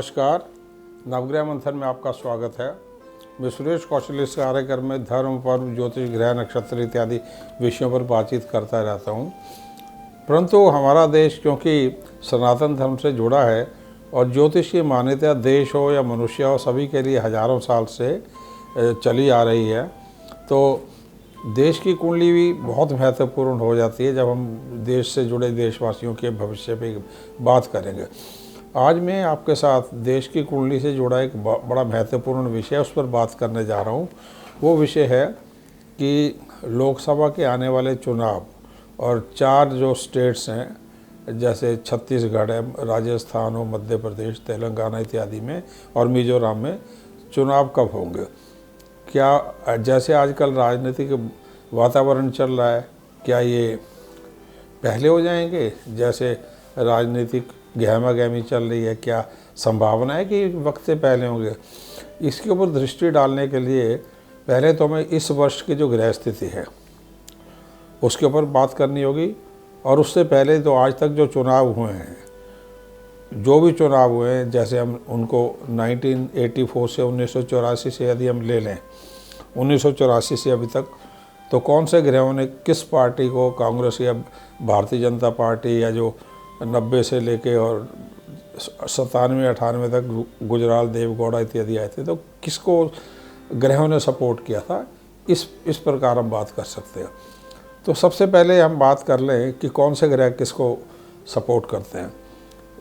नमस्कार, नवग्रह मंथन में आपका स्वागत है। मैं सुरेश कौशल इस कार्यक्रम में धर्म, पर्व, ज्योतिष, ग्रह, नक्षत्र इत्यादि विषयों पर बातचीत करता रहता हूँ। परंतु हमारा देश क्योंकि सनातन धर्म से जुड़ा है और ज्योतिष की मान्यता देश हो या मनुष्य हो सभी के लिए हजारों साल से चली आ रही है, तो देश की कुंडली भी बहुत महत्वपूर्ण हो जाती है जब हम देश से जुड़े देशवासियों के भविष्य पे बात करेंगे। आज मैं आपके साथ देश की कुंडली से जुड़ा एक बड़ा महत्वपूर्ण विषय उस पर बात करने जा रहा हूँ। वो विषय है कि लोकसभा के आने वाले चुनाव और 4 जो स्टेट्स हैं जैसे छत्तीसगढ़ है, राजस्थान हो, मध्य प्रदेश, तेलंगाना इत्यादि में और मिजोरम में चुनाव कब होंगे। क्या जैसे आजकल राजनीतिक वातावरण चल रहा है, क्या ये पहले हो जाएंगे? जैसे राजनीतिक गहमा-गहमी चल रही है, क्या संभावना है कि वक्त से पहले होंगे? इसके ऊपर दृष्टि डालने के लिए पहले तो हमें इस वर्ष की जो ग्रह स्थिति है उसके ऊपर बात करनी होगी, और उससे पहले तो आज तक जो चुनाव हुए हैं, जो भी चुनाव हुए हैं, जैसे हम उनको 1984 से 1984 से यदि हम ले लें, 1984 से अभी तक, तो कौन से ग्रहों ने किस पार्टी को, कांग्रेस या भारतीय जनता पार्टी, या जो 90 से लेके और 97-98 तक गुजराल, देवगौड़ा इत्यादि आए थे, तो किसको ग्रहों ने सपोर्ट किया था, इस प्रकार हम बात कर सकते हैं। तो सबसे पहले हम बात कर लें कि कौन से ग्रह किसको सपोर्ट करते हैं।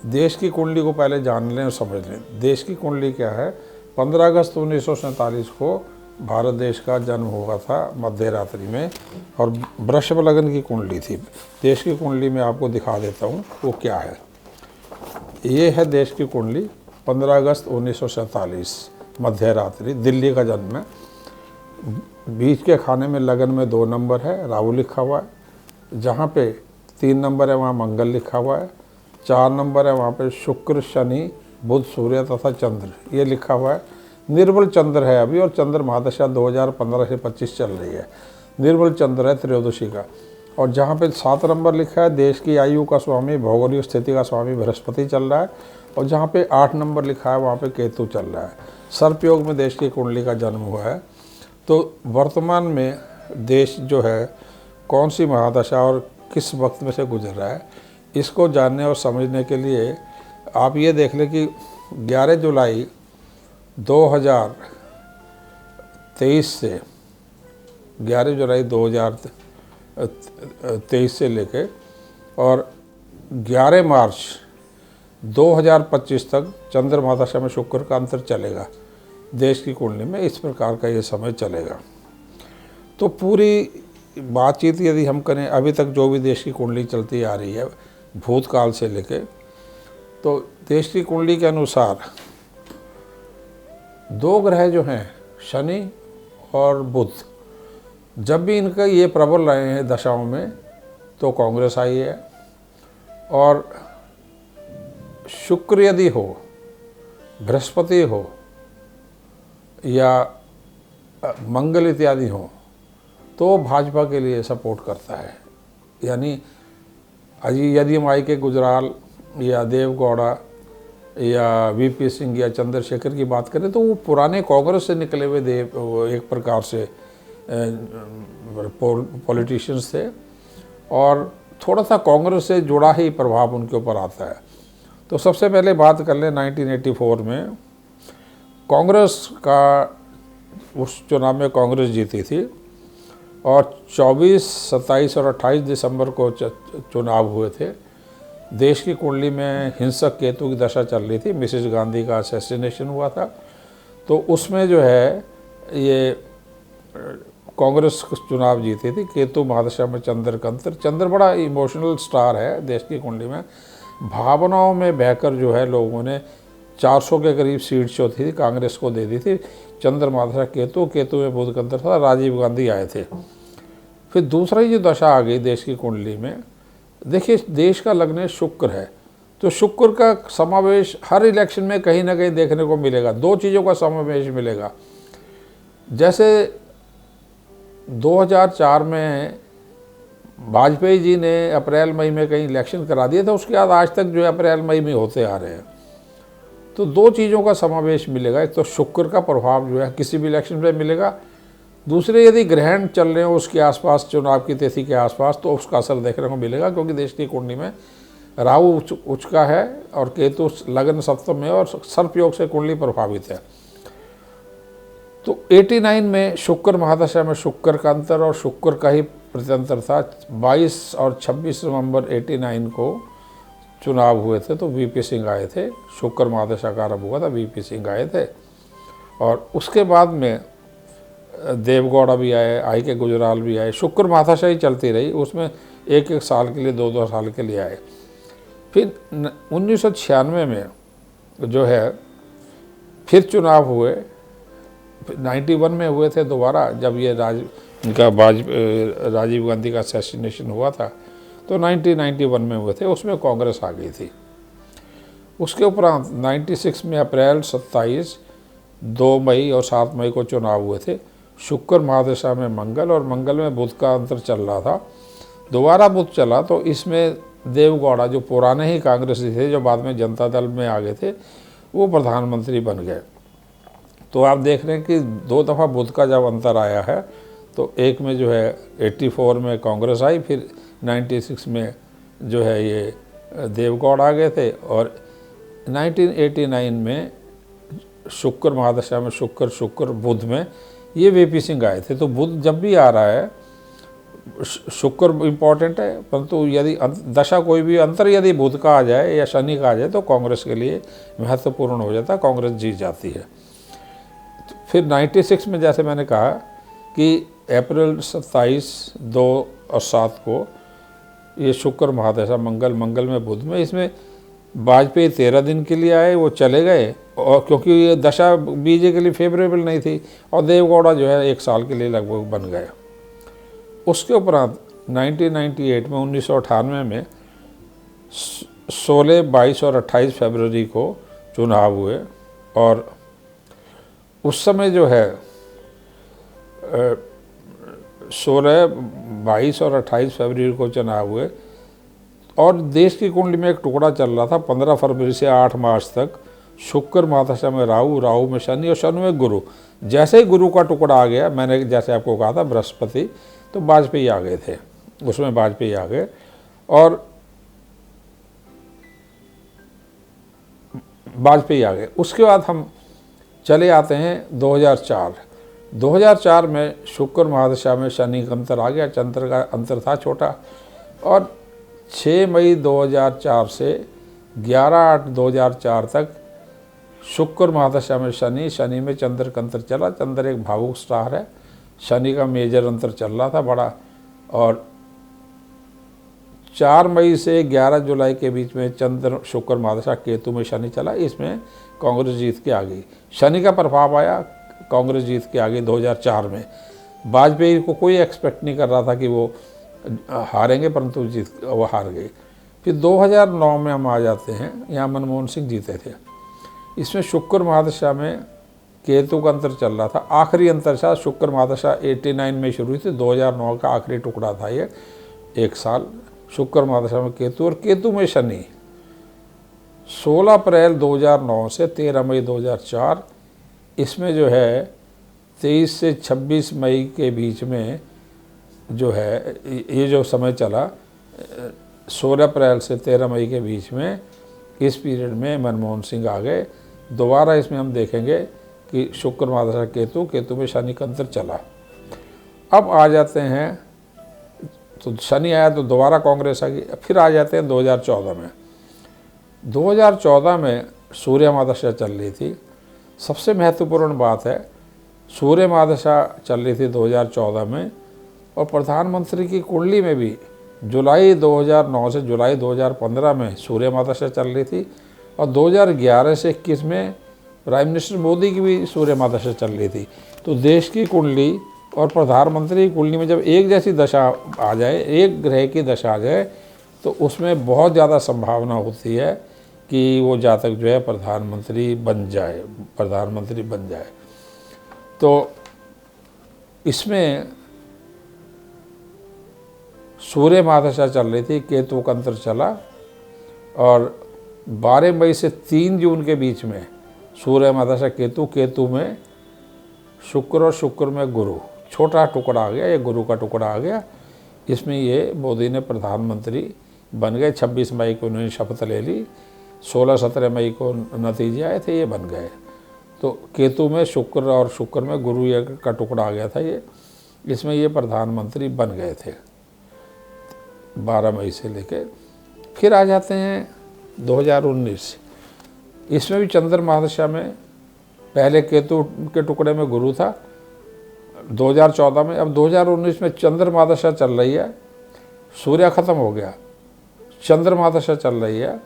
देश की कुंडली को पहले जान लें और समझ लें। देश की कुंडली क्या है? 15 अगस्त 1947 को भारत देश का जन्म हुआ था मध्य रात्रि में, और वृषभ लग्न की कुंडली थी। देश की कुंडली में आपको दिखा देता हूँ वो क्या है। ये है देश की कुंडली। 15 अगस्त 1947 मध्य रात्रि, दिल्ली का जन्म है। बीच के खाने में लगन में 2 नंबर है, राहु लिखा हुआ है। जहाँ पे 3 नंबर है वहाँ मंगल लिखा हुआ है। 4 नंबर है वहाँ पे शुक्र, शनि, बुध, सूर्य तथा चंद्र ये लिखा हुआ है। निर्बल चंद्र है अभी, और चंद्र महादशा 2015 से 25 चल रही है। निर्बल चंद्र है त्रयोदशी का। और जहाँ पे 7 नंबर लिखा है, देश की आयु का स्वामी, भौगोलिक स्थिति का स्वामी बृहस्पति चल रहा है। और जहाँ पे 8 नंबर लिखा है वहाँ पे केतु चल रहा है। सर्पयोग में देश की कुंडली का जन्म हुआ है। तो वर्तमान में देश जो है कौन सी महादशा और किस वक्त में से गुजर रहा है, इसको जानने और समझने के लिए आप ये देख लें कि 11 जुलाई 2023 से 11 जुलाई 2023 से लेके और 11 मार्च 2025 तक चंद्र महादशा में शुक्र का अंतर चलेगा। देश की कुंडली में इस प्रकार का ये समय चलेगा। तो पूरी बातचीत यदि हम करें, अभी तक जो भी देश की कुंडली चलती आ रही है भूतकाल से लेके, तो देश की कुंडली के अनुसार 2 ग्रह जो हैं, शनि और बुध, जब भी इनका ये प्रबल रहे हैं दशाओं में तो कांग्रेस आई है। और शुक्र यदि हो, बृहस्पति हो या मंगल इत्यादि हो तो भाजपा के लिए सपोर्ट करता है। यानी यदि हम आई के गुजराल या देवगौड़ा या वीपी सिंह या चंद्रशेखर की बात करें तो वो पुराने कांग्रेस से निकले हुए एक प्रकार से पॉलिटिशियंस थे, और थोड़ा सा कांग्रेस से जुड़ा ही प्रभाव उनके ऊपर आता है। तो सबसे पहले बात कर लें 1984 में कांग्रेस का, उस चुनाव में कांग्रेस जीती थी, और 24, 27 और 28 दिसंबर को चुनाव हुए थे। देश की कुंडली में हिंसक केतु की दशा चल रही थी, मिसेस गांधी का असैसिनेशन हुआ था। तो उसमें जो है ये कांग्रेस चुनाव जीती थी। केतु महादशा में चंद्र का अंतर, चंद्र बड़ा इमोशनल स्टार है देश की कुंडली में। भावनाओं में बहकर जो है लोगों ने 400 के करीब सीट जो थी कांग्रेस को दे दी थी। चंद्र महादशा केतु में बुध का अंतर था, राजीव गांधी आए थे। फिर दूसरा ही जो दशा आ गई देश की कुंडली में, देखिए देश का लग्न शुक्र है, तो शुक्र का समावेश हर इलेक्शन में कहीं ना कहीं देखने को मिलेगा। 2 चीज़ों का समावेश मिलेगा। जैसे 2004 में वाजपेयी जी ने अप्रैल मई में कहीं इलेक्शन करा दिए थे, उसके बाद आज तक जो है अप्रैल मई में होते आ रहे हैं। तो दो चीज़ों का समावेश मिलेगा। एक तो शुक्र का प्रभाव जो है किसी भी इलेक्शन पे मिलेगा, दूसरे यदि ग्रहण चल रहे हो उसके आसपास, चुनाव की तिथि के आसपास, तो उसका असर देखने को मिलेगा, क्योंकि देश की कुंडली में राहु उच्च का है और केतु लग्न सप्तम में और सर्प योग से कुंडली प्रभावित है। तो 89 में शुक्र महादशा में शुक्र का अंतर और शुक्र का ही प्रत्यंतर था। 22 और 26 नवंबर 89 को चुनाव हुए थे, तो वीपी सिंह आए थे। शुक्र महादशा का आरंभ हुआ था, वीपी सिंह आए थे। और उसके बाद में देवगौड़ा भी आए, आई के गुजराल भी आए। शुक्र महादशा ही चलती रही, उसमें एक एक साल के लिए, दो दो साल के लिए आए। फिर 1996 में जो है फिर चुनाव हुए, 91 में हुए थे दोबारा, जब ये राजीव गांधी का असैसिनेशन हुआ था, तो 1991 में हुए थे, उसमें कांग्रेस आ गई थी। उसके उपरांत 96 में अप्रैल 27, 2 मई और 7 मई को चुनाव हुए थे। शुक्र महादशा में मंगल, और मंगल में बुध का अंतर चल रहा था। दोबारा बुध चला तो इसमें देवगौड़ा, जो पुराने ही कांग्रेसी थे, जो बाद में जनता दल में आ गए थे, वो प्रधानमंत्री बन गए। तो आप देख रहे हैं कि 2 दफ़ा बुध का जब अंतर आया है, तो एक में जो है 84 में कांग्रेस आई, फिर 96 में जो है ये देवगौड़ आ गए थे, और 1989 में शुक्र महादशा में शुक्र बुध में ये वीपी सिंह आए थे। तो बुध जब भी आ रहा है, शुक्र इम्पॉर्टेंट है, परंतु यदि दशा कोई भी अंतर यदि बुध का आ जाए या शनि का आ जाए तो कांग्रेस के लिए महत्वपूर्ण हो जाता है, कांग्रेस जीत जाती है। फिर 96 में जैसे मैंने कहा कि अप्रैल 27, 2 और 7 को ये शुक्र महादशा मंगल में बुध में, इसमें वाजपेयी 13 दिन के लिए आए, वो चले गए, और क्योंकि ये दशा बीजेपी के लिए फेवरेबल नहीं थी, और देवगौड़ा जो है 1 साल के लिए लगभग बन गए। उसके उपरांत 1998 में 1998 में 16, 22 और 28 फरवरी को चुनाव हुए, और उस समय जो है 16, 22 और 28 फरवरी को चुनाव हुए, और देश की कुंडली में एक टुकड़ा चल रहा था 15 फरवरी से 8 मार्च तक। शुक्र महादशा में राहु में शनि और शनि में गुरु। जैसे ही गुरु का टुकड़ा आ गया, मैंने जैसे आपको कहा था बृहस्पति, तो वाजपेयी आ गए थे, उसमें वाजपेयी आ गए। और वाजपेयी आ गए, उसके बाद हम चले आते हैं 2004। 2004 में शुक्र महादशा में शनि का अंतर आ गया, चंद्र का अंतर था छोटा, और 6 मई 2004 से 11/8/2004 तक शुक्र महादशा में शनि में चंद्र का अंतर चला। चंद्र एक भावुक स्टार है, शनि का मेजर अंतर चल रहा था बड़ा, और 4 मई से 11 जुलाई के बीच में चंद्र शुक्र महादशा केतु में शनि चला, इसमें कांग्रेस जीत के आ गई। शनि का प्रभाव आया, कांग्रेस जीत के आ गई 2004 में। वाजपेयी को कोई एक्सपेक्ट नहीं कर रहा था कि वो हारेंगे, परंतु वो हार गए। फिर 2009 में हम आ जाते हैं, यहाँ मनमोहन सिंह जीते थे। इसमें शुक्र महादशा में केतु का अंतर चल रहा था, आखिरी अंतर था। शुक्र महादशा 89 में शुरू हुई थी, 2009 का आखिरी टुकड़ा था ये, 1 साल। शुक्र महादशा में केतु और केतु में शनि। 16 अप्रैल 2009 से 13 मई 2004, इसमें जो है 23 से 26 मई के बीच में जो है ये जो समय चला, 16 अप्रैल से 13 मई के बीच में, इस पीरियड में मनमोहन सिंह आ गए। दोबारा इसमें हम देखेंगे कि शुक्र महादशा केतु में शनि का अंतर चला। अब आ जाते हैं, तो शनि आया तो दोबारा कांग्रेस आ गई। फिर आ जाते हैं 2014 में। 2014 में सूर्य महादशा चल रही थी। सबसे महत्वपूर्ण बात है, सूर्य महादशा चल रही थी 2014 में, और प्रधानमंत्री की कुंडली में भी जुलाई 2009 से जुलाई 2015 में सूर्य महादशा चल रही थी, और 2011 से 21 में प्राइम मिनिस्टर मोदी की भी सूर्य महादशा चल रही थी। तो देश की कुंडली और प्रधानमंत्री की कुंडली में जब एक जैसी दशा आ जाए, एक ग्रह की दशा आ जाए, तो उसमें बहुत ज़्यादा संभावना होती है कि वो जातक जो है प्रधानमंत्री बन जाए। तो इसमें सूर्य महादशा चल रही थी, केतु का अंतर चला, और 12 मई से 3 जून के बीच में सूर्य महादशा केतु, केतु में शुक्र और शुक्र में गुरु, छोटा टुकड़ा आ गया, ये गुरु का टुकड़ा आ गया। इसमें ये मोदी ने प्रधानमंत्री बन गए। 26 मई को उन्होंने शपथ ले ली, 16-17 मई को नतीजे आए थे, ये बन गए। तो केतु में शुक्र और शुक्र में गुरु ये का टुकड़ा आ गया था ये, इसमें ये प्रधानमंत्री बन गए थे 12 मई से लेके। फिर आ जाते हैं 2019, इसमें भी चंद्र महादशा में पहले केतु के टुकड़े में गुरु था 2014 में। अब 2019 में चंद्र महादशा चल रही है, सूर्य खत्म हो गया, चंद्र महादशा चल रही है।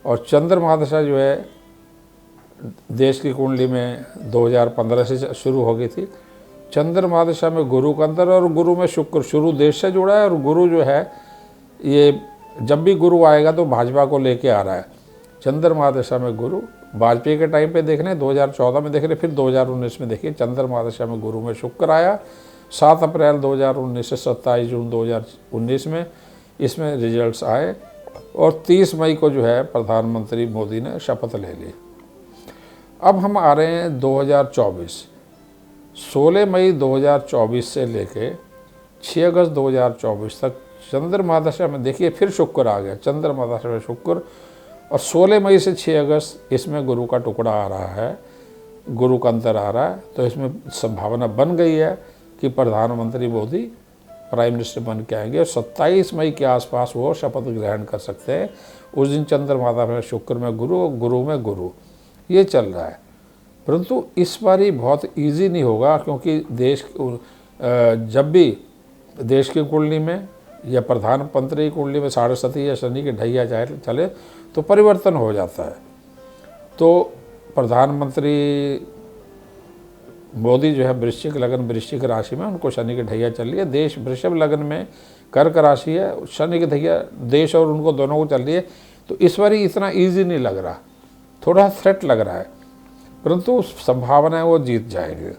और चंद्र महादशा जो है देश की कुंडली में 2015 से शुरू हो गई थी। चंद्र महादशा में गुरु का अंतर, और गुरु में शुक्र, शुरू देश से जुड़ा है। और गुरु जो है ये जब भी गुरु आएगा तो भाजपा को लेके आ रहा है। चंद्र महादशा में गुरु वाजपेयी के टाइम पे देख रहे हैं, 2014 में देख रहे हैं, फिर 2019 में देखिए चंद्र महादशा में गुरु में शुक्र आया 7 अप्रैल 2019 से 27 जून 2019 में इसमें रिजल्ट्स आए। और 30 मई को जो है प्रधानमंत्री मोदी ने शपथ ले ली। अब हम आ रहे हैं 2024, 16 मई 2024 से लेके 6 अगस्त 2024 तक चंद्र महादशा में देखिए फिर शुक्र आ गया, चंद्र महादशा में शुक्र। और 16 मई से 6 अगस्त इसमें गुरु का टुकड़ा आ रहा है, गुरु का अंतर आ रहा है। तो इसमें संभावना बन गई है कि प्रधानमंत्री मोदी प्राइम मिनिस्टर बन के आएंगे। और 27 मई के आसपास वो शपथ ग्रहण कर सकते हैं। उस दिन चंद्र महादशा में शुक्र में गुरु, गुरु में गुरु, ये चल रहा है। परंतु इस बार ही बहुत इजी नहीं होगा, क्योंकि देश जब भी देश की कुंडली में या प्रधानमंत्री की कुंडली में 7.5 या शनि की ढैया चले तो परिवर्तन हो जाता है। तो प्रधानमंत्री मोदी जो है वृश्चिक लगन, वृश्चिक राशि में, उनको शनि की ढैया चल रही है। देश वृषभ लगन में कर्क राशि है, शनि की ढैया देश और उनको दोनों को चल रही है। तो इस बार ही इतना ईजी नहीं लग रहा, थोड़ा थ्रेट लग रहा है, परंतु संभावना है वो जीत जाएंगे।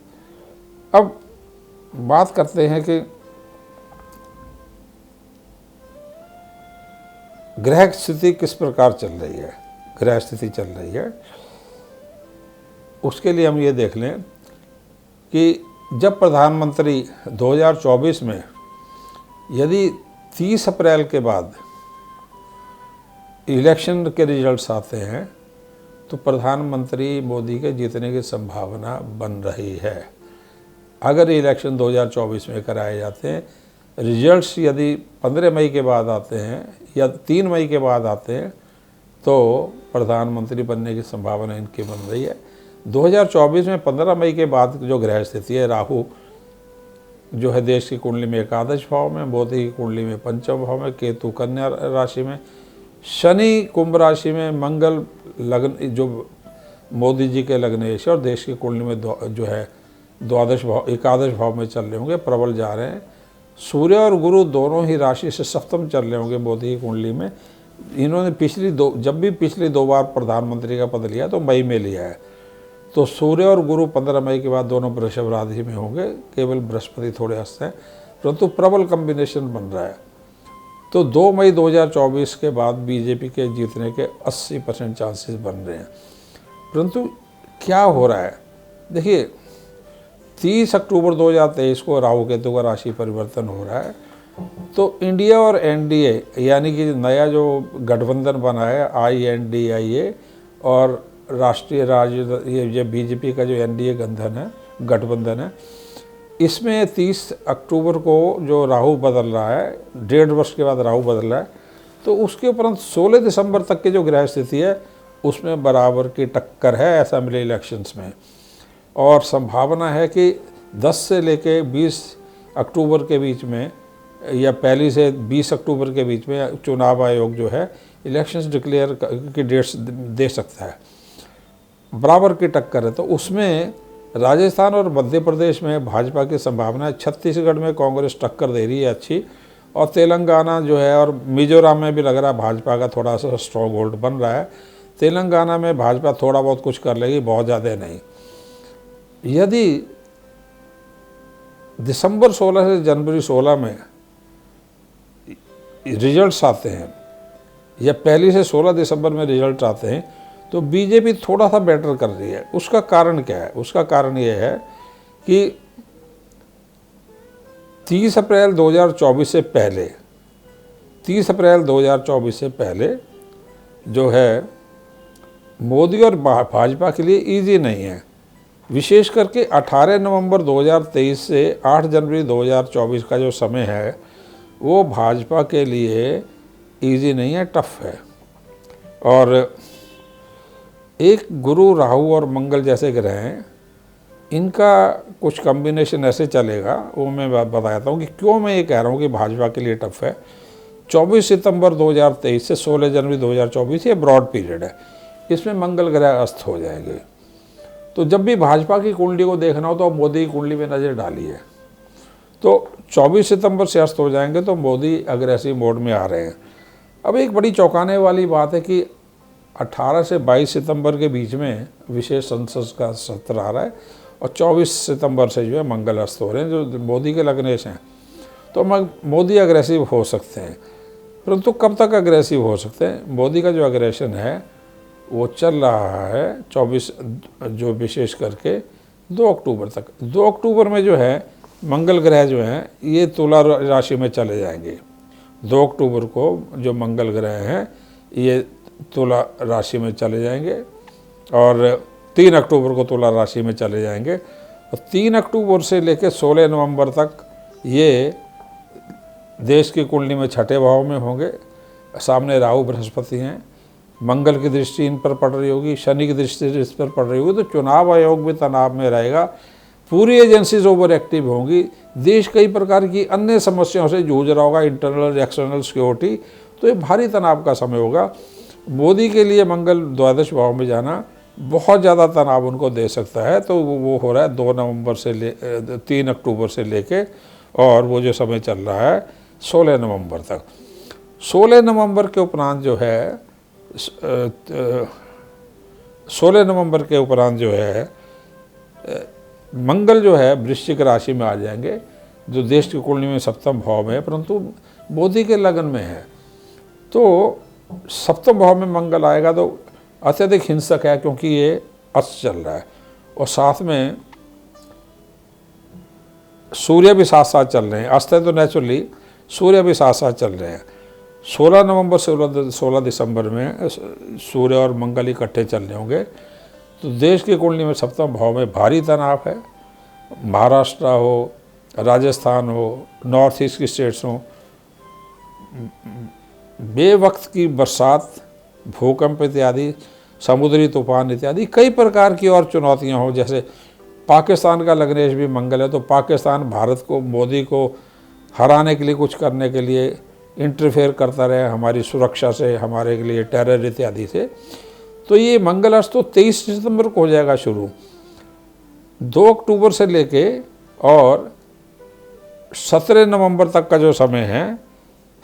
अब बात करते हैं कि ग्रह स्थिति किस प्रकार चल रही है, ग्रह स्थिति चल रही है। उसके लिए हम ये देख लें कि जब प्रधानमंत्री 2024 में यदि 30 अप्रैल के बाद इलेक्शन के रिजल्ट्स आते हैं तो प्रधानमंत्री मोदी के जीतने की संभावना बन रही है। अगर इलेक्शन 2024 में कराए जाते हैं, रिजल्ट्स यदि 15 मई के बाद आते हैं या 3 मई के बाद आते हैं तो प्रधानमंत्री बनने की संभावना इनकी बन रही है। 2024 में 15 मई के बाद जो ग्रह स्थिति है, राहु जो है देश की कुंडली में एकादश भाव में, मोदी की कुंडली में पंचम भाव में, केतु कन्या राशि में, शनि कुंभ राशि में, मंगल लग्न जो मोदी जी के लग्नेश और देश की कुंडली में जो है द्वादश भाव, एकादश भाव में चल रहे होंगे, प्रबल जा रहे हैं। सूर्य और गुरु दोनों ही राशि से सप्तम चल रहे होंगे मोदी की कुंडली में। इन्होंने जब भी पिछली 2 बार प्रधानमंत्री का पद लिया तो मई में लिया है। तो सूर्य और गुरु 15 मई के बाद दोनों वृषभ राशि में होंगे, केवल बृहस्पति थोड़े अस्त हैं, परंतु प्रबल कॉम्बिनेशन बन रहा है। तो 2 मई 2024 के बाद बीजेपी के जीतने के 80% चांसेस बन रहे हैं। परंतु क्या हो रहा है, देखिए 30 अक्टूबर 2023 को राहु केतु का राशि परिवर्तन हो रहा है। तो इंडिया और एनडीए यानी कि नया जो गठबंधन बना है INDIA और राष्ट्रीय ये बीजेपी का जो एनडीए गठबंधन है, इसमें 30 अक्टूबर को जो राहु बदल रहा है, 1.5 वर्ष के बाद राहु बदल रहा है, तो उसके उपरांत 16 दिसंबर तक की जो ग्रह स्थिति है उसमें बराबर की टक्कर है असेंबली इलेक्शंस में। और संभावना है कि 10 से लेके 20 अक्टूबर के बीच में या पहली से 20 अक्टूबर के बीच में चुनाव आयोग जो है इलेक्शंस डिक्लेयर की डेट्स दे सकता है, बराबर की टक्कर है। तो उसमें राजस्थान और मध्य प्रदेश में भाजपा की संभावना है, छत्तीसगढ़ में कांग्रेस टक्कर दे रही है अच्छी, और तेलंगाना जो है और मिजोरम में भी लग रहा है भाजपा का थोड़ा सा स्ट्रॉन्ग होल्ड बन रहा है। तेलंगाना में भाजपा थोड़ा बहुत कुछ कर लेगी, बहुत ज़्यादा नहीं। यदि दिसंबर 16 से जनवरी 16 में रिजल्ट्स आते हैं या पहली से 16 दिसंबर में रिजल्ट आते हैं तो बीजेपी थोड़ा सा बेटर कर रही है। उसका कारण क्या है? उसका कारण ये है कि 30 अप्रैल 2024 से पहले 30 अप्रैल 2024 से पहले जो है मोदी और भाजपा के लिए इजी नहीं है। विशेष करके 18 नवंबर 2023 से 8 जनवरी 2024 का जो समय है वो भाजपा के लिए इजी नहीं है, टफ है। और एक गुरु, राहु और मंगल जैसे ग्रह हैं, इनका कुछ कॉम्बिनेशन ऐसे चलेगा, वो मैं बताता हूँ कि क्यों मैं ये कह रहा हूँ कि भाजपा के लिए टफ है। 24 सितंबर 2023 से 16 जनवरी 2024 ये ब्रॉड पीरियड है, इसमें मंगल ग्रह अस्त हो जाएंगे। तो जब भी भाजपा की कुंडली को देखना हो तो मोदी की कुंडली में नज़र डालिए। तो 24 सितंबर से अस्त हो जाएंगे तो मोदी अग्रेसिव मोड में आ रहे हैं। अब एक बड़ी चौंकाने वाली बात है कि 18 से 22 सितंबर के बीच में विशेष संसद का सत्र आ रहा है और 24 सितंबर से जो है मंगल अस्त हो रहे हैं, जो मोदी के लग्नेश हैं। तो मोदी अग्रेसिव हो सकते हैं, परंतु कब तक अग्रेसिव हो सकते हैं? मोदी का जो अग्रेशन है वो चल रहा है 24 जो विशेष करके 2 अक्टूबर तक। 2 अक्टूबर में जो है मंगल ग्रह जो हैं ये तुला राशि में चले जाएंगे। 2 अक्टूबर को जो मंगल ग्रह हैं ये तुला राशि में चले जाएंगे और 3 अक्टूबर को तुला राशि में चले जाएंगे और 3 अक्टूबर से लेकर 16 नवंबर तक ये देश की कुंडली में छठे भाव में होंगे। सामने राहु बृहस्पति हैं, मंगल की दृष्टि इन पर पड़ रही होगी, शनि की दृष्टि इस पर पड़ रही होगी। तो चुनाव आयोग भी तनाव में रहेगा, पूरी एजेंसीज ओवर एक्टिव होंगी, देश कई प्रकार की अन्य समस्याओं से जूझ रहा होगा, इंटरनल एक्सटर्नल सिक्योरिटी। तो ये भारी तनाव का समय होगा। मोदी के लिए मंगल द्वादश भाव में जाना बहुत ज़्यादा तनाव उनको दे सकता है। तो वो हो रहा है 2 नवंबर से 3 अक्टूबर से लेके और वो जो समय चल रहा है 16 नवंबर तक। 16 नवंबर के उपरांत जो है 16 नवंबर के उपरांत जो है मंगल जो है वृश्चिक राशि में आ जाएंगे, जो देश की कुंडली में सप्तम भाव में है, परंतु मोदी के लगन में है। तो सप्तम भाव में मंगल आएगा तो अत्यधिक हिंसक है, क्योंकि ये अस्त चल रहा है और साथ में सूर्य भी साथ साथ चल रहे हैं। अस्त है तो नेचुरली सूर्य भी साथ साथ चल रहे हैं। 16 नवंबर से 16 दिसंबर में सूर्य और मंगल इकट्ठे चल रहे होंगे। तो देश की कुंडली में सप्तम भाव में भारी तनाव है। महाराष्ट्र हो, राजस्थान हो, नॉर्थ ईस्ट की स्टेट्स हों, बेवक्त की बरसात, भूकंप इत्यादि, समुद्री तूफान इत्यादि कई प्रकार की और चुनौतियां हों। जैसे पाकिस्तान का लग्नेश भी मंगल है, तो पाकिस्तान भारत को, मोदी को हराने के लिए, कुछ करने के लिए इंटरफेयर करता रहे हमारी सुरक्षा से, हमारे के लिए टेरर इत्यादि से। तो ये मंगल अस्त तो 23 सितंबर को हो जाएगा शुरू। 2 अक्टूबर से लेके और 17 नवंबर तक का जो समय है,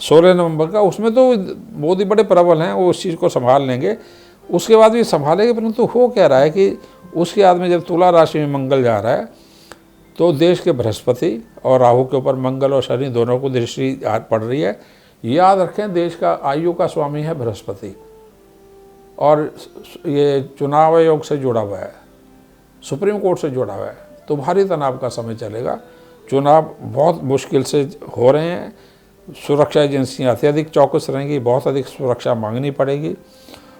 16 नवंबर का, उसमें तो मोदी बड़े प्रबल हैं, वो उस चीज़ को संभाल लेंगे। उसके बाद भी संभालेंगे, परंतु हो क्या रहा है कि उसके बाद में जब तुला राशि में मंगल जा रहा है तो देश के बृहस्पति और राहु के ऊपर मंगल और शनि दोनों को दृष्टि पड़ रही है। याद रखें, देश का आयु का स्वामी है बृहस्पति और ये चुनाव आयोग से जुड़ा हुआ है, सुप्रीम कोर्ट से जुड़ा हुआ है। तो भारी तनाव का समय चलेगा। चुनाव बहुत मुश्किल से हो रहे हैं, सुरक्षा एजेंसियां अत्यधिक चौकस रहेंगी, बहुत अधिक सुरक्षा मांगनी पड़ेगी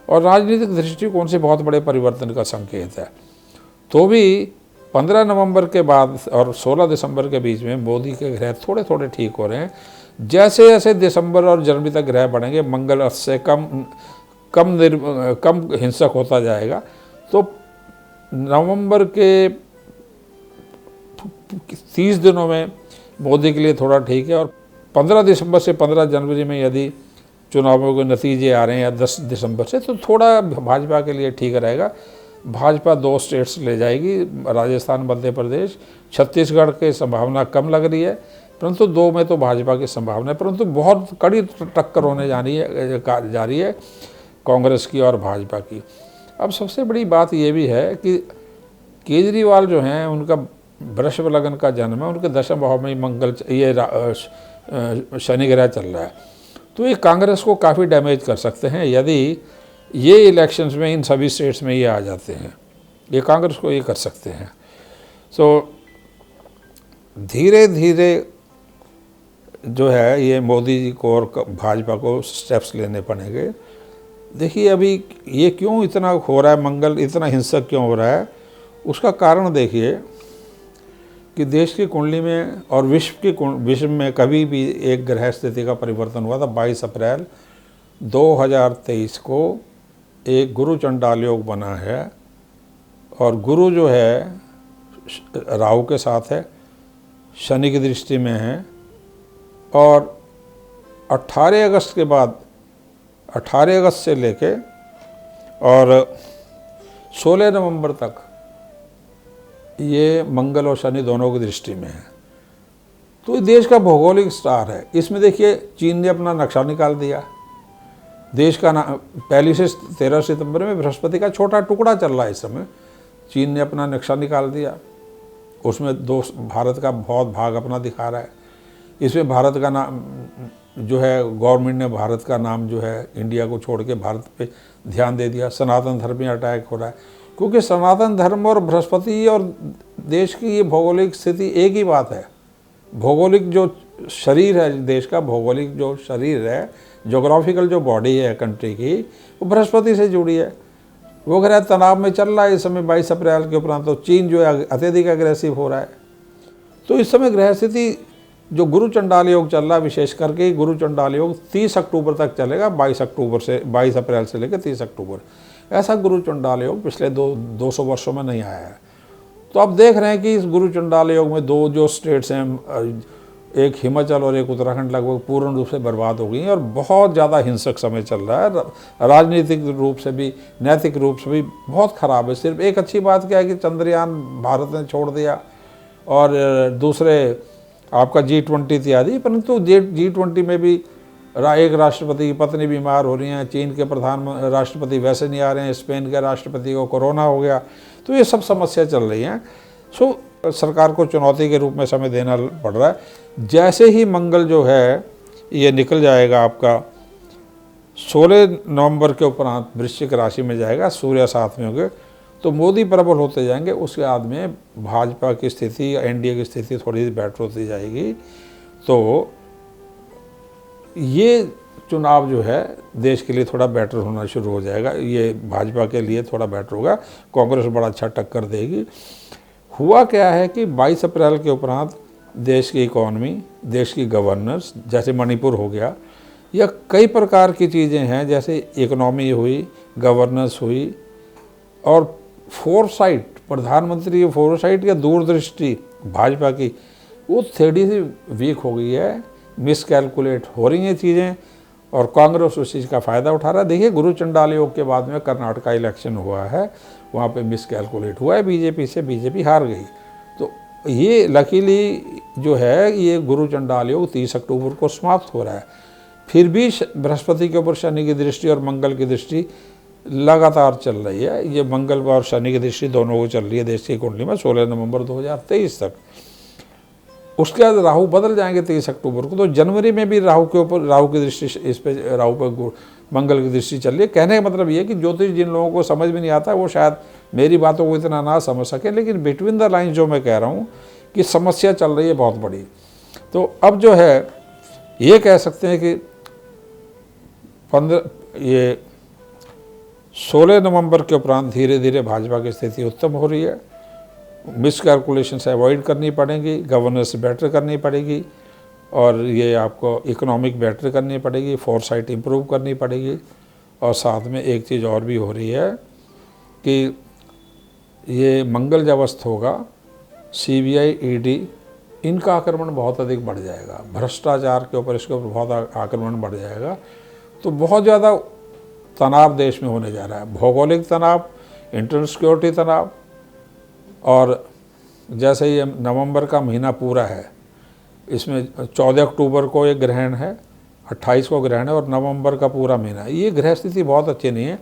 और राजनीतिक दृष्टिकोण से बहुत बड़े परिवर्तन का संकेत है। तो भी 15 नवंबर के बाद और 16 दिसंबर के बीच में मोदी के ग्रह थोड़े थोड़े ठीक हो रहे हैं। जैसे जैसे दिसंबर और जनवरी तक ग्रह बढ़ेंगे, मंगल से कम हिंसक होता जाएगा। तो नवंबर के 30 दिनों में मोदी के लिए थोड़ा ठीक है और 15 दिसंबर से 15 जनवरी में यदि चुनावों के नतीजे आ रहे हैं या 10 दिसंबर से, तो थोड़ा भाजपा के लिए ठीक रहेगा। भाजपा 2 स्टेट्स ले जाएगी, राजस्थान, मध्य प्रदेश, छत्तीसगढ़ की संभावना कम लग रही है, परंतु 2 में तो भाजपा की संभावना है। परंतु बहुत कड़ी टक्कर होने जा रही है कांग्रेस की और भाजपा की। अब सबसे बड़ी बात ये भी है कि केजरीवाल जो हैं, उनका वृषभ लग्न का जन्म है, उनके दशम भाव में मंगल, ये शनि ग्रह चल रहा है। तो ये कांग्रेस को काफ़ी डैमेज कर सकते हैं यदि ये इलेक्शंस में इन सभी स्टेट्स में ये आ जाते हैं, ये कांग्रेस को ये कर सकते हैं। सो धीरे धीरे जो है ये मोदी जी को और भाजपा को स्टेप्स लेने पड़ेंगे। देखिए अभी ये क्यों इतना हो रहा है, मंगल इतना हिंसक क्यों हो रहा है, उसका कारण देखिए कि देश की कुंडली में और विश्व में कभी भी एक ग्रह स्थिति का परिवर्तन हुआ था। 22 अप्रैल 2023 को एक गुरु चंडाल योग बना है और गुरु जो है राहु के साथ है, शनि की दृष्टि में है और 18 अगस्त के बाद 18 अगस्त से लेके और 16 नवंबर तक ये मंगल और शनि दोनों की दृष्टि में है। तो ये देश का भौगोलिक स्टार है। इसमें देखिए चीन ने अपना नक्शा निकाल दिया। देश का पहली से 13 सितंबर में बृहस्पति का छोटा टुकड़ा चल रहा है। इस समय चीन ने अपना नक्शा निकाल दिया, उसमें भारत का बहुत भाग अपना दिखा रहा है। इसमें भारत का नाम जो है, गवर्नमेंट ने भारत का नाम जो है इंडिया को छोड़ के भारत पे ध्यान दे दिया। सनातन धर्म में अटैक हो रहा है क्योंकि सनातन धर्म और बृहस्पति और देश की ये भौगोलिक स्थिति एक ही बात है। भौगोलिक जो शरीर है देश का, भौगोलिक जो शरीर है, जोग्राफिकल जो बॉडी है कंट्री की, वो बृहस्पति से जुड़ी है। वो ग्रह तनाव में चल रहा है इस समय 22 अप्रैल के उपरांत। तो चीन जो है अत्यधिक एग्रेसिव हो रहा है। तो इस समय ग्रह स्थिति जो गुरु चंडाल योग चल रहा है, विशेष करके गुरु चंडाल योग 30 अक्टूबर तक चलेगा। 22 अप्रैल से लेकर 30 अक्टूबर। ऐसा गुरु चंडाल योग पिछले 200 वर्षों में नहीं आया है। तो आप देख रहे हैं कि इस गुरु चंडाल योग में दो जो स्टेट्स हैं, एक हिमाचल और एक उत्तराखंड, लगभग पूर्ण रूप से बर्बाद हो गई हैं और बहुत ज़्यादा हिंसक समय चल रहा है। राजनीतिक रूप से भी, नैतिक रूप से भी बहुत ख़राब है। सिर्फ एक अच्छी बात क्या है कि चंद्रयान भारत ने छोड़ दिया और दूसरे आपका G20 इत्यादि, परंतु G20 में भी एक राष्ट्रपति की पत्नी बीमार हो रही हैं, चीन के राष्ट्रपति वैसे नहीं आ रहे हैं, स्पेन के राष्ट्रपति को कोरोना हो गया। तो ये सब समस्या चल रही हैं। सो सरकार को चुनौती के रूप में समय देना पड़ रहा है। जैसे ही मंगल जो है ये निकल जाएगा आपका 16 नवंबर के उपरांत वृश्चिक राशि में जाएगा, सूर्य साथ में होंगे, तो मोदी प्रबल होते जाएंगे। उसके बाद में भाजपा की स्थिति, एनडीए की स्थिति थोड़ी बेटर होती जाएगी। तो ये चुनाव जो है देश के लिए थोड़ा बेटर होना शुरू हो जाएगा। ये भाजपा के लिए थोड़ा बेटर होगा, कांग्रेस बड़ा अच्छा टक्कर देगी। हुआ क्या है कि 22 अप्रैल के उपरांत देश की इकॉनमी, देश की गवर्नेंस, जैसे मणिपुर हो गया, या कई प्रकार की चीज़ें हैं, जैसे इकॉनमी हुई, गवर्नेंस हुई और फोरसाइट, प्रधानमंत्री की फोरसाइट या दूरदृष्टि भाजपा की, वो थोड़ी सी वीक हो गई है, मिसकैलकुलेट हो रही हैं चीज़ें और कांग्रेस उस चीज़ का फ़ायदा उठा रहा है। देखिए गुरु चंडाल योग के बाद में कर्नाटका इलेक्शन हुआ है, वहाँ पे मिसकैलकुलेट हुआ है बीजेपी से, बीजेपी हार गई। तो ये लकीली जो है ये गुरु चंडाल योग 30 अक्टूबर को समाप्त हो रहा है। फिर भी बृहस्पति के ऊपर शनि की दृष्टि और मंगल की दृष्टि लगातार चल रही है। ये मंगल और शनि की दृष्टि दोनों को चल रही है देश की कुंडली में 16 नवंबर 2023 तक। उसके बाद राहु बदल जाएंगे 30 अक्टूबर को। तो जनवरी में भी राहु के ऊपर, राहु की दृष्टि, इस पे राहु पर मंगल की दृष्टि चल रही है। कहने का मतलब ये है कि ज्योतिष जिन लोगों को समझ में नहीं आता वो शायद मेरी बातों को इतना ना समझ सके, लेकिन बिटवीन द लाइन जो मैं कह रहा हूँ कि समस्या चल रही है बहुत बड़ी। तो अब जो है ये कह सकते हैं कि 16 नवंबर के उपरांत धीरे धीरे भाजपा की स्थिति उत्तम हो रही है। मिसकैलकुलेशन से अवॉइड करनी पड़ेगी, गवर्नेंस बेटर करनी पड़ेगी और ये आपको इकोनॉमिक बेटर करनी पड़ेगी, फोरसाइट इम्प्रूव करनी पड़ेगी। और साथ में एक चीज़ और भी हो रही है कि ये मंगल जब अस्त होगा, CBI, ED इनका आक्रमण बहुत अधिक बढ़ जाएगा। भ्रष्टाचार के ऊपर, इसके ऊपर बहुत आक्रमण बढ़ जाएगा। तो बहुत ज़्यादा तनाव देश में होने जा रहा है, भौगोलिक तनाव, इंटरनल सिक्योरिटी तनाव। और जैसे ये नवंबर का महीना पूरा है, इसमें 14 अक्टूबर को एक ग्रहण है, 28 को ग्रहण है और नवंबर का पूरा महीना है। ये ग्रह स्थिति बहुत अच्छी नहीं है।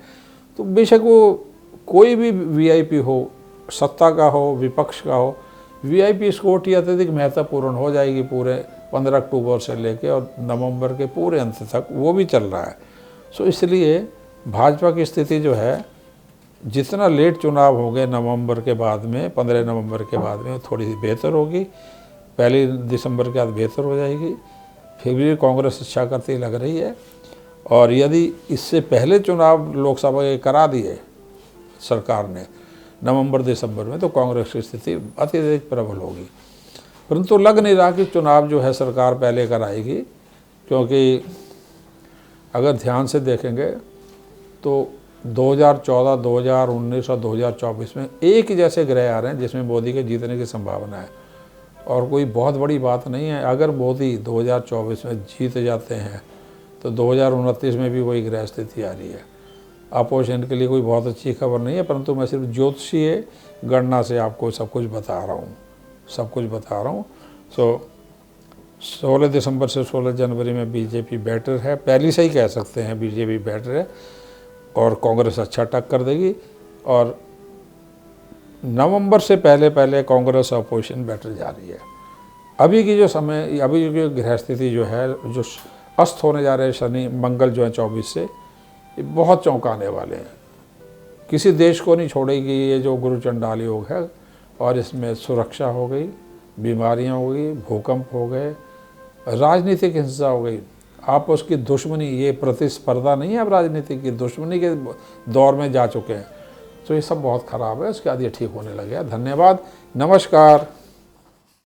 तो बेशक वो कोई भी VIP हो, सत्ता का हो, विपक्ष का हो, VIP सिक्योरिटी अत्यधिक महत्वपूर्ण हो जाएगी पूरे 15 अक्टूबर से लेके और नवंबर के पूरे अंत तक वो भी चल रहा है। सो इसलिए भाजपा की स्थिति जो है, जितना लेट चुनाव होंगे नवंबर के बाद में, 15 नवंबर के बाद में, थोड़ी सी बेहतर होगी। 1 दिसंबर के बाद बेहतर हो जाएगी। फिर भी कांग्रेस अच्छा करती लग रही है। और यदि इससे पहले चुनाव लोकसभा के करा दिए सरकार ने नवंबर दिसंबर में, तो कांग्रेस की स्थिति अत्यधिक प्रबल होगी। परंतु लग नहीं रहा कि चुनाव जो है सरकार पहले कराएगी, क्योंकि अगर ध्यान से देखेंगे तो 2014, 2019 और 2024 में एक ही जैसे ग्रह आ रहे हैं जिसमें मोदी के जीतने की संभावना है। और कोई बहुत बड़ी बात नहीं है। अगर मोदी 2024 में जीत जाते हैं तो 2029 में भी वही ग्रह स्थिति आ रही है। अपोजिशन के लिए कोई बहुत अच्छी खबर नहीं है, परंतु मैं सिर्फ ज्योतिषीय गणना से आपको सब कुछ बता रहा हूँ। सो 16 दिसंबर से 16 जनवरी में बीजेपी बेटर है, पहले से ही कह सकते हैं बीजेपी बेटर है, और कांग्रेस अच्छा टक्कर देगी। और नवंबर से पहले कांग्रेस अपोजिशन बेटर जा रही है। अभी की जो समय, अभी की ग्रह स्थिति जो है, जो अस्त होने जा रहे हैं शनि मंगल जो है 24 से, ये बहुत चौंकाने वाले हैं। किसी देश को नहीं छोड़ेगी ये जो गुरु चंडाल योग है। और इसमें सुरक्षा हो गई, बीमारियां हो गई, भूकंप हो गए, राजनीतिक हिंसा हो गई, आपस की दुश्मनी, ये प्रतिस्पर्धा नहीं है, अब राजनीति की दुश्मनी के दौर में जा चुके हैं। तो ये सब बहुत ख़राब है। उसके बाद ये ठीक होने लगे। धन्यवाद, नमस्कार।